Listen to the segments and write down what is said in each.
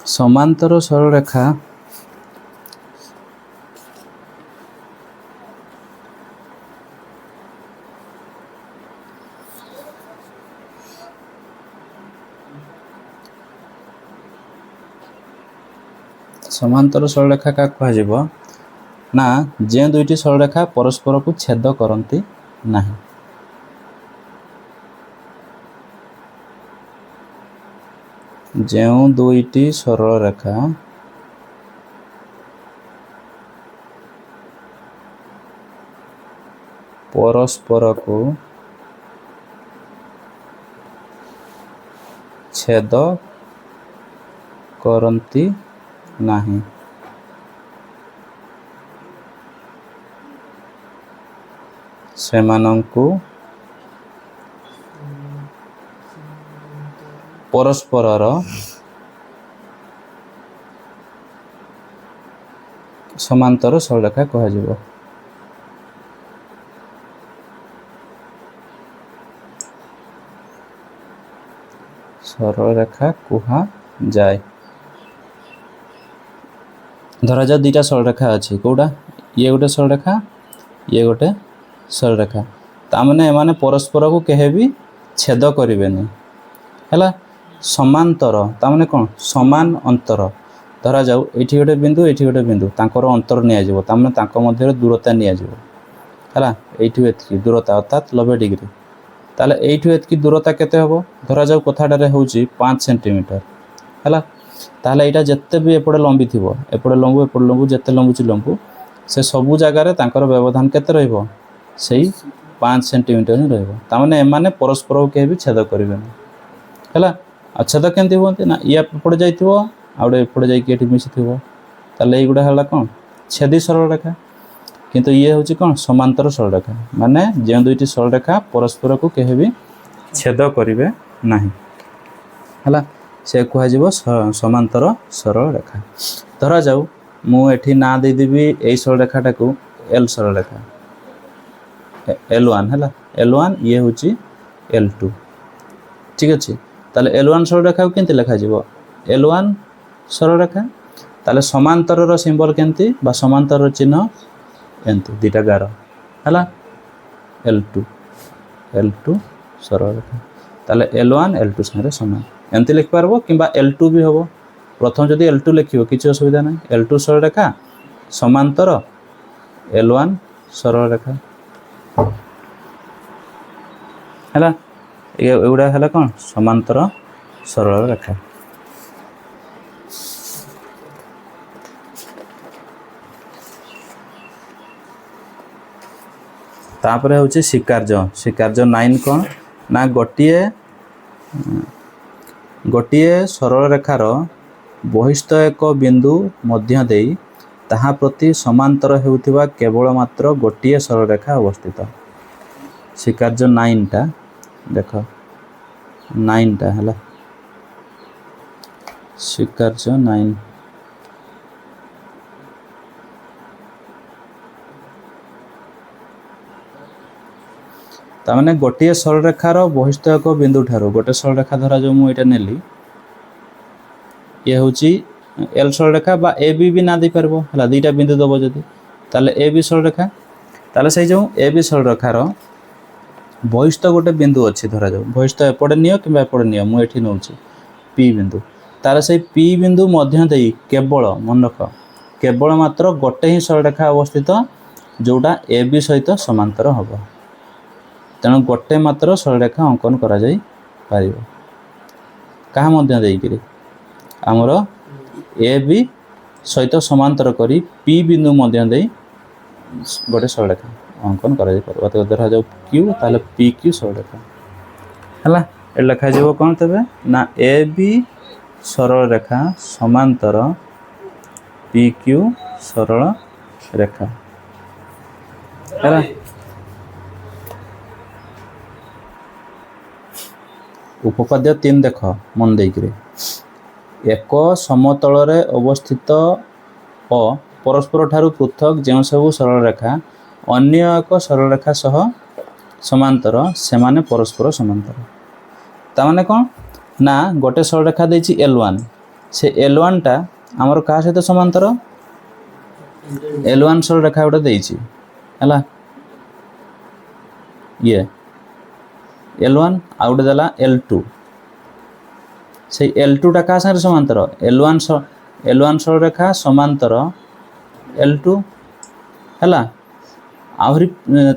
समांतर सरल रेखा समांतर सरल रेखा क्या कह ना जे दुईटी सरल रेखा परस्पर को छेद करती नहीं। जो दुईटी सरल रेखा परस्पर को छेद करती नहीं सेमानंकु परस्पर समांतर सरल रेखा कह। सरल रेखा कहा जाए धरा जा दुईटा सरल रेखा अच्छी कौटा ये गोटे सरल रेखा ये गोटे सरल रेखा तामने एमाने परस्पर को कहे भी छेद करें है समांतर तामने कौन समान अंतर धरा जाऊ ये गोटे बिंदु ये गोटे बिंदु तांकर अंतर नियाजिबो तामने तांको मध्य दूरता नियाजिबो है ये दूरता अर्थात 90 डिग्री ताले एठू एतकी दूरता केते हबो धरा जाऊ कथाटारे होउची 5 सेंटीमीटर है ताले एटा जत्ते भी एपड़े लंबी थिबो एपड़े लंबू जत्ते लंबुची लंबू से सबु जगार तांकर व्यवधान केते रहइबो सेही 5 सेंटीमीटर ही रहइबो तामाने एमाने परस्पर को केबी छेद करिवेनी है छेद केमती होती ना या एपड़े जाइथिबो आउडे एपड़े जाइके एठी मिसिथिबो ताले एगुडा हला कोन छेदी सरल रेखा किंतु ये हूँ कौन समांतर सरल रेखा माने जो दुईटी सरल रेखा परस्पर को कहे भी छेद करेंगे नहीं है से कह समांतर सरल रेखा धरा जाऊ मुझे ना देदेवी यही सरल रेखाटा को एल सरल रेखा L1 है L1 ये हूँ L2 ठीक अच्छे ताले L1 सरल रेखा को केमती लिखा L1 सरल रेखा ताले समांतर सिंबल केमती बा समांतर चिन्ह एंती दीटा गार है L2 सरल रेखा ताले L1 L2 संगे समान एंती लिख पारबो किंबा L2 भी होबो प्रथम जदि L2 लिखियो किसी असुविधा नहीं L2 सरल रेखा समांतर L1 सरल रेखा है एगुड़ा है कौन समांतर सरल रेखा। तापर हूँ स्वीकार्य 9 कौन ना गोटे सरल रेखार बहिस्थ एक बिंदु मध्य देई ताहा प्रति समांतर हेउथिबा केवल मात्र गोटे सरल रेखा अवस्थित स्वीकार्य 9 टा देख 9 टा है स्वीकार्य 9 तामने गोटे सरल रेखार बहिस्थ एक बिंदु ठारो गोटे सरल रेखा धरा जो मुझे नेली ये हूँ एल सरल रेखा बा ए बी ना दे पारबो है दुईटा बिंदु दब जदि ताले ए बी सरल रेखा ताले से जो ए बी सरल रेखार बहिस्थ गोटे बिंदु अच्छी धरा जाऊ बहिस्थ एपटे नियो कि एपटे नियो मुझे नौ पी बिंदु तार से पी बिंदु मध्य देई केवल मन रख केवल मात्र गोटे ही सरल रेखा अवस्थित जोटा ए बी सहित समांतर हम तेणु गोटे मात्र सरल रेखा अंकन करा जाई पारिबो कहा मध्य देइकरी आमर ए बी सहित समांतर करी पी बिंदु मध्य देई गोटे सरल रेखा अंकन करा जाई पारिबो तो धरा जाऊ क्यू ताले पी क्यू सरल रेखा हला ए लिखा जाबो कोन तबे ना ए बी सरल रेखा समांतर पी क्यू सरल रेखा हला उपपाद्य 3 देख मन देकरी एक समतल रे अवस्थित अ परस्पर ठारू पृथक जो सब सरल रेखा अन्य एक सरल रेखा सह समांतर से माने परस्पर समांतर तामाने कौन ना गोटे सरल रेखा देछि L1 से L1टा आमर क्या सहित समांतर L1 सरलरेखा गोटे देइछि हला ये L1 आ गोटे देला L2 से L2टा क्या संगे समांतर L1 सरलरेखा समांतर L2 हला आहुरी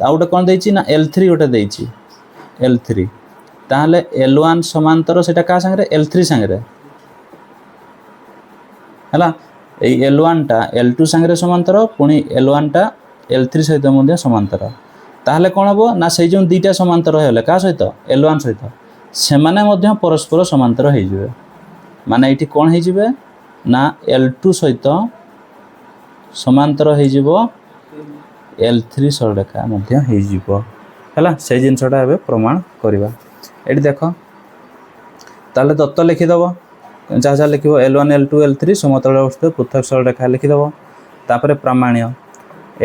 आ गोटे कौन देइछि ना L3 गोटे देइछि L3 ताहले L1 समांतर सेटा का संगे L3 संगे हला ए L1 टा L2 संगे समांतर पुणी L1 टा L3 सहित मध्य समांतर ताहले कौन हबो ना से जो दुईटा समांतर हेले का सहित L1 सहित से माने मध्य परस्पर समांतर हो जिवे माने एठी कौन हो जिवे ना L2 सहित समांतर हो जिवो L3 सरलरेखा मध्य हो जिवो हला से जिनसटा एबे प्रमाण करबा एठी देखो ताले तत्व लिखि दबो जहाँ जहाँ लिखो L1 L2 L3 समतल अवस्थित पृथक सरलरेखा लिखिदेव तापर प्रामाण्य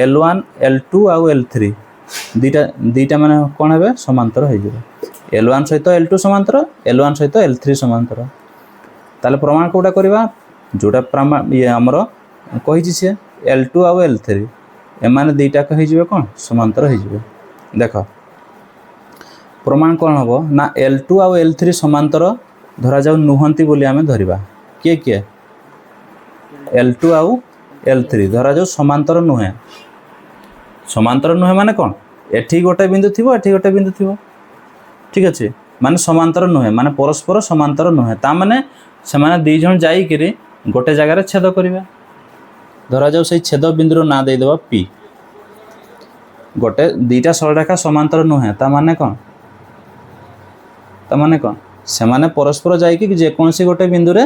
L1 L2 आउ L3 दीटा माने कौन है समांतर हो L1 सहित L2 समांतर L1 सहित L3 समांतर ताले प्रमाण कोटा करवा जोटा प्रमाण ये आमर कही सी L2 आउ L3 एमाने दीटा हो कौन समांतर हो देख प्रमाण कौन हम ना L2 आउ L3 समांतर धरा जाऊ नुहंती बोली आमे धरिबा किए किए L2 आउ L3 धरा जाऊ समांतर नुहे माने कौन एठी गोटे बिंदु थिबो एठी गोटे बिंदु थिबो ठीक अछि माने समांतर नुहे माने परस्पर समांतर नुहे ता माने से माने दुई जन जाई करी गोटे जगह रे छेद करिवे धरा जाऊ से छेद बिंदु ना दे देबा P गोटे दीटा सरलरेखा समांतर नुहे ता माने कौन से माने परस्पर जाई कि जेकोसी गोटे बिंदु रे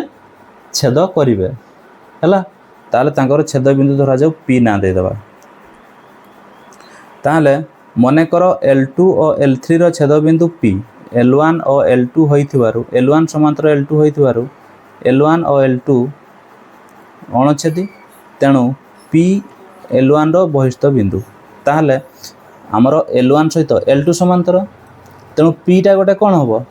छेद करिवे हला ताले तांकर छेद बिंदु धरा जाऊ P ना दे देबा ताले मने करो L2 और L3 रो छेद बिंदु P L1 और L2 होइथिबारु L1 समांतर L2 होइथिबारु L1 और L2 अणछेदी तेणु P L1 रो बहिस्थ बिंदु ताले हमर L1 सहित L2 समांतर तेणु P टा गोटे कोन होबो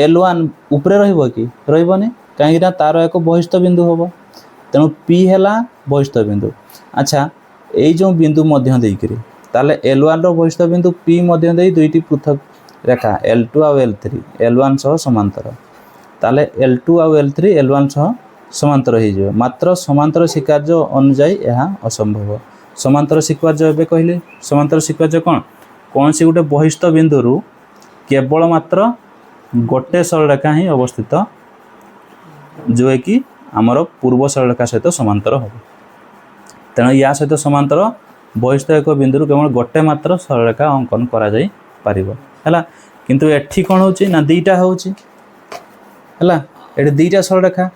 L1 ऊपर रहिबो कि रहिबोनी काहेकि ना तार एक बहिस्थ बिंदु होबो तेणु P हैला बहिस्थ बिंदु अच्छा एई जो बिंदु मध्य देई करी ताले L1 रो बहिस्थ बिंदु P मध्य देई दुईटी पृथक रेखा L2 और L3 L1 सह समांतर ताले L2 और L3 L1 सह समांतर हो जिवे मात्र समांतर स्वीकार्य अनुसार यह असंभव समांतर स्वीकार्य एबे कहले समांतर स्वीकार्य कौन सी गोटे बहिस्थ बिंदु रु केवल मात्र गोटे सरलरेखा ही अवस्थित जो कि आमर पूर्व सरलरेखा सहित समांतर हो तेणु या सहित समांतर बहिस्थ एक बिंदु केवल गोटे मात्र सरलरेखा अंकन करा जाई परिबो हला किंतु एठी कोन होची ना दीटा होची हला एठी दीटा सरलरेखा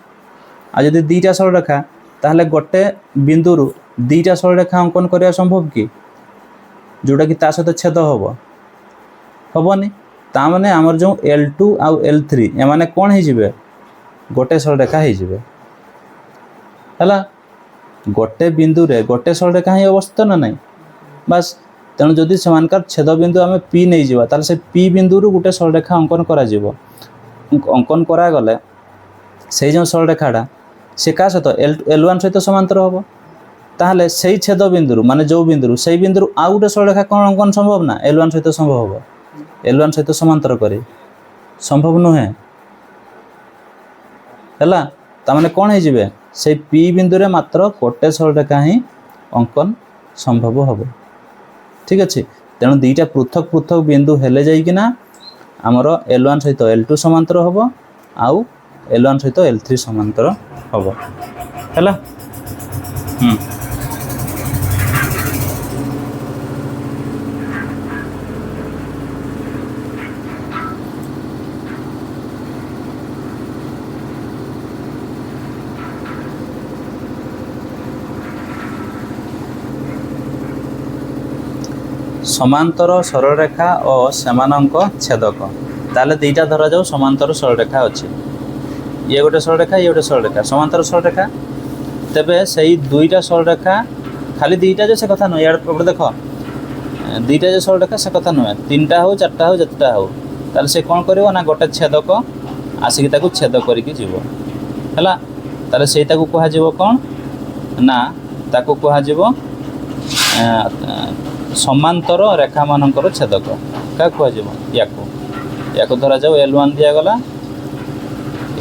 आ जदि दीटा सरलरेखा ताहले गोटे बिंदु रु दीटा सरलरेखा अंकन करिया संभव कि जोटा कि ता सहित छेद हबनी ता माने हमर जो L2 आउ L3 ए माने कोन हे जिवे गोटे सरलरेखा हे जिवे हला गोटे बिंदु रे गोटे सरलरेखा ही अवस्थित ना नहीं बस तेणु जदि समानकार छेद बिंदु आमे P नहीं जिवा ताले से P बिंदु रु गोटे सरलरेखा अंकन करा जिवो अंकन करा गले से जो सरलरेखाटा से का सहित L1 सहित समांतर हबो ताहले सेही छेद बिंदु माने जो बिंदु से बिंदु आ गोटे सरलरेखा कोन अंकन संभव ना L1 सहित संभव हबो L1 सहित समांतर करे संभव नुहे हला ता माने कोन हे जिवे से P बिंदु रे मात्र गोटे सरलरेखा ही अंकन संभव हबो ठीक अछि तेणु दुईटा पृथक पृथक बिंदु हेले जाई कि ना हमर L1 सहित L2 समांतर हबो आउ L1 सहित L3 समांतर हबो हला समांतर सरलरेखा और सेमानंक छेदक ताले दीटा धरा जाऊ समांतर सरलरेखा अच्छे ये गोटे सरलरेखा ये गोटे सरलरेखा समांतर सरलरेखा तेबे सही दुईटा सरलरेखा खाली दीटा जे से कथा न यार पकड़ देख दीटा जे सरलरेखा से कथा नुहे तीनटा हो चारटा हो जतटा हो ताले से कौन करिवो ना गोटे छेदक आसिक ताकू छेद करिक जीवो ହେଲା। ତାହେଲେ ସେଇଟାକୁ କୁହାଯିବ କ'ଣ ନା ତାକୁ କୁହାଯିବ ସମାନ୍ତର ରେଖାମାନଙ୍କର ଛେଦକ। କାହାକୁ କୁହାଯିବ? ୟାକୁ ଧରାଯାଉ L1 ଦିଆଗଲା,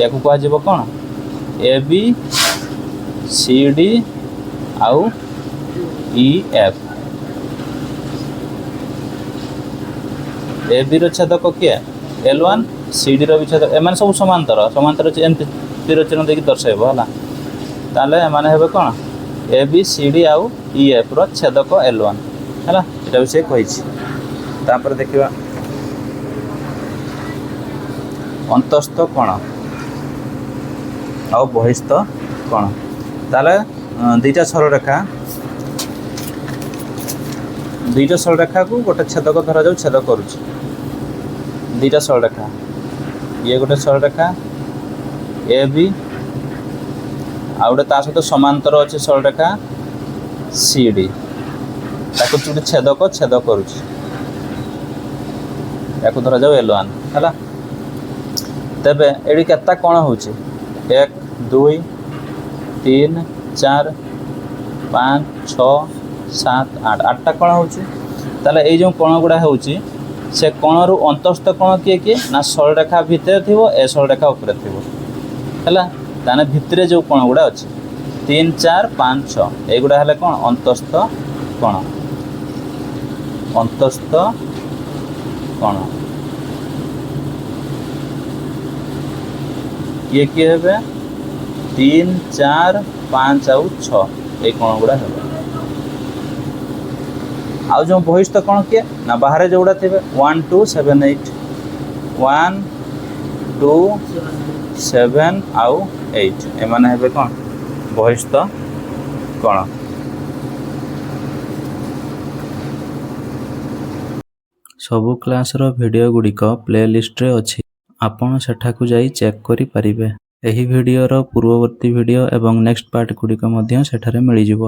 ୟାକୁ କୁହାଯିବ କ'ଣ? AB CD ଆଉ EF। AB ର ଛେଦକ କିଏ? L1, CD ର ବି ଛେଦକ। ଏମାନେ ସବୁ ସମାନ୍ତର ଏମିତି ତୀର ଚିହ୍ନ ଦେଇକି ଦର୍ଶାଇବ ହେଲା। ତାହେଲେ ଏମାନେ ହେବେ କ'ଣ? AB CD ଆଉ EF ର ଛେଦକ L1 ହେଲା। ଏଇଟା ବି ସେ କହିଛି। ତାପରେ ଦେଖିବା ଅନ୍ତସ୍ଥ କୋଣ ଆଉ ବହିସ୍ଥ କୋଣ। ତାହେଲେ ଦୁଇଟା ସରଳରେଖାକୁ ଗୋଟେ ଛେଦକ ଧରାଯାଉ, ଛେଦ କରୁଛି। ଦୁଇଟା ସରଳରେଖା, ଇଏ ଗୋଟେ ସରଳରେଖା AB, ଆଉ ଗୋଟେ ତା ସହିତ ସମାନ୍ତର ଅଛି ସରଳରେଖା CD। ତାକୁ ଗୋଟେ ଛେଦ କରୁଛି, ୟାକୁ ଧରାଯାଉ L1 ହେଲା। ତେବେ ଏଠି କେତେ କୋଣ ହେଉଛି? 1 2 3 4 5 6 7 8 8ଟା କୋଣ ହେଉଛି। ତାହେଲେ ଏଇ ଯେଉଁ କୋଣ ଗୁଡ଼ା ହେଉଛି ସେ କୋଣରୁ ଅନ୍ତସ୍ଥ କୋଣ କିଏ? ନା ସରଳରେଖା ଭିତରେ ଥିବ, ଏ ସରଳରେଖା ଉପରେ ଥିବ ହେଲା। ତାହେଲେ ଭିତରେ ଯେଉଁ କୋଣ ଗୁଡ଼ା ଅଛି 3 4 5 6 ଏଇଗୁଡ଼ା ହେଲେ କ'ଣ? ଅନ୍ତସ୍ଥ କୋଣ। କିଏ ହେବେ? 3 4 5 ଆଉ 6 ଏଇ କୋଣ ଗୁଡ଼ା ହେବେ। ଆଉ ଯେଉଁ ବହିସ୍ଥ କୋଣ କିଏ? ନା ବାହାରେ ଯେଉଁଗୁଡ଼ା ଥିବେ 1 2 7 8 1 2 7 ଆଉ 8 ଏମାନେ ହେବେ କ'ଣ? ବହିସ୍ଥ କୋଣ। ସବୁ କ୍ଲାସ୍ର ଭିଡ଼ିଓ ଗୁଡ଼ିକ ପ୍ଲେଲିଷ୍ଟରେ ଅଛି, ଆପଣ ସେଠାକୁ ଯାଇ ଚେକ୍ କରିପାରିବେ। ଏହି ଭିଡ଼ିଓର ପୂର୍ବବର୍ତ୍ତୀ ଭିଡ଼ିଓ ଏବଂ ନେକ୍ସଟ ପାର୍ଟ ଗୁଡ଼ିକ ମଧ୍ୟ ସେଠାରେ ମିଳିଯିବ।